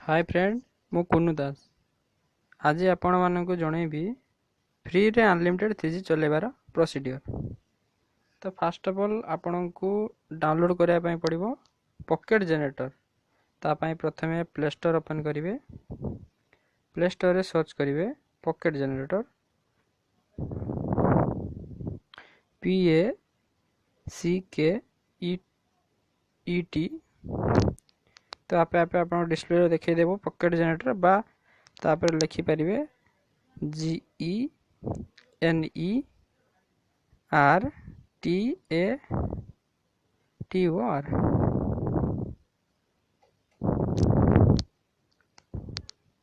Hi friend मु कुनु दास आज आपण मानक जनइबी फ्री रे अनलिमिटेड 3G चलेबार प्रोसीडियर। तो फास्ट ऑफ ऑल आपण को डाउनलोड करने ପାଇଁ पड़िबो पॉकेट जनरेटर। तापाई प्रथमे प्ले स्टोर ओपन करिवे। प्ले स्टोर रे सर्च करिवे पॉकेट जनरेटर PACKET। तो आपे आपे आप डिस्प्ले रे देखै देबो पॉकेट जनरेटर बा तापर लिखि परिवे GENERATOR।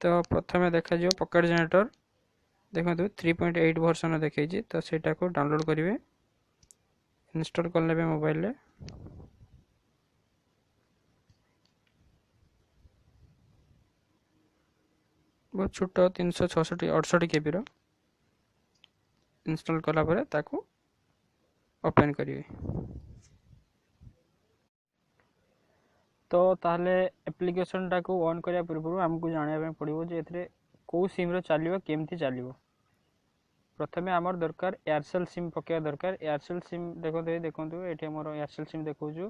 तो प्रथमे देखा जो पॉकेट जनरेटर देखो 3.8 वर्जन देखी तो सेटा को डाउनलोड करेंगे। इंस्टॉल कर लेबे मोबाइल रे। बहुत छोट 366 KB रो इंस्टॉल कला परे ताको ओपन करिवे। तो ताहले एप्लिकेशन टाको ऑन करिया पूर्व हमको जानिया पड़ो जे एथरे को सिम रो चलिबो केमती चलिबो। प्रथमे आमर दरकार एयरसेल सिम पकेया दरकार। एयरसेल सिम देखो एठी हमर एयरसेल सिम देखौजु।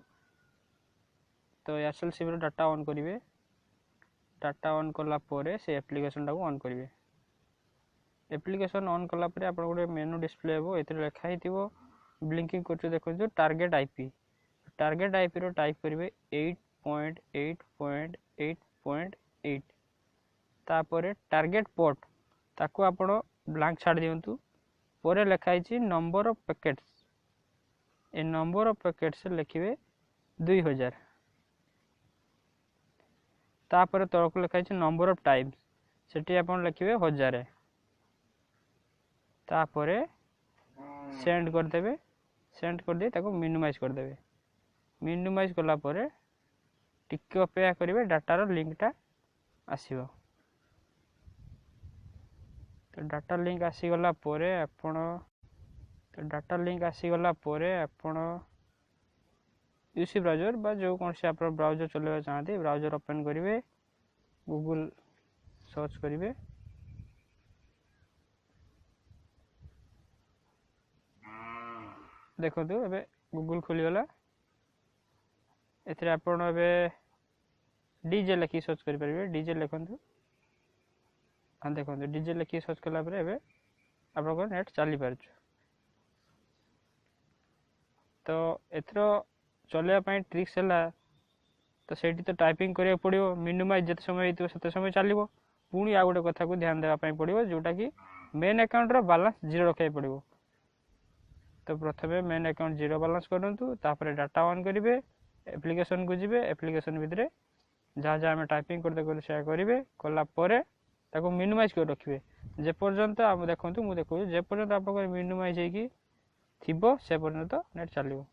तो एयरसेल सिम रो डाटा ऑन करिवे। डाटा ऑन कला परे से एप्लिकेशन टाको ऑन करिवे। एप्लिकेशन ऑन कला परे आपण गोटे मेनू डिस्प्ले हेबो। एथरे लिखा हितिबो ब्लिंकिंग करछु देखौजु टारगेट आईपी। टारगेट आईपी रो टाइप करिवे 8.8.8.8। तापरे टारगेट पोर्ट ताको आपण ब्लैंक छाड़ दियंतु। परे लिखा हिची नंबर ऑफ पैकेट्स। ए नंबर ऑफ पैकेट्स लिखिवे 2000। तापर तळक लिखा हिची नंबर ऑफ टाइम्स सेठी आपण लिखिवे 1000। तापरे सेंड कर देबे। सेंड कर दे ताको मिनिमाइज कर देबे। मिनिमाइज कला परे टिके अपेक्षा करिवे डाटा रो लिंकटा आसीबो। तो डाटा लिंक आसी गला परे आपण यूसी ब्राउजर बा जो कौन से आप ब्राउजर चलेबा चाहते ब्राउजर ओपन करिवे। गूगल सर्च करिवे। देखो तो एबे गूगल खोली गला। एथरे आपण एबे डीजे लिखि सर्च करि परिवे। डीजे लिखंतु। हां देखो डीजे लिखि सर्च कला परे एबे आपण को नेट चली परछु। तो एथरो चले पई ट्रिक्स हला तो सेठी तो टाइपिंग करिया पड़ियो। मिनिमाइज जते समय हेतु सेते समय चलिबो। पुणी आ गोटे कथा को ध्यान देबा पई पड़ियो जोटा कि मेन अकाउंट रो बैलेंस 0 रखै पड़ियो। तो प्रथमे मेन अकाउंट 0 बैलेंस करंतु। तापर डाटा ऑन करिवे। एप्लिकेशन को जिवे। एप्लिकेशन भितरे जहाँ जहाँ हमें टाइपिंग करते करते शेयर करिवे। कला परे ताको मिनिमाइज कर रखिवे। जे पर्यंत आप देखंतु मु देखौ जे पर्यंत आपन मिनिमाइज हेकी थिबो से पर्यंत नेट चलिबो।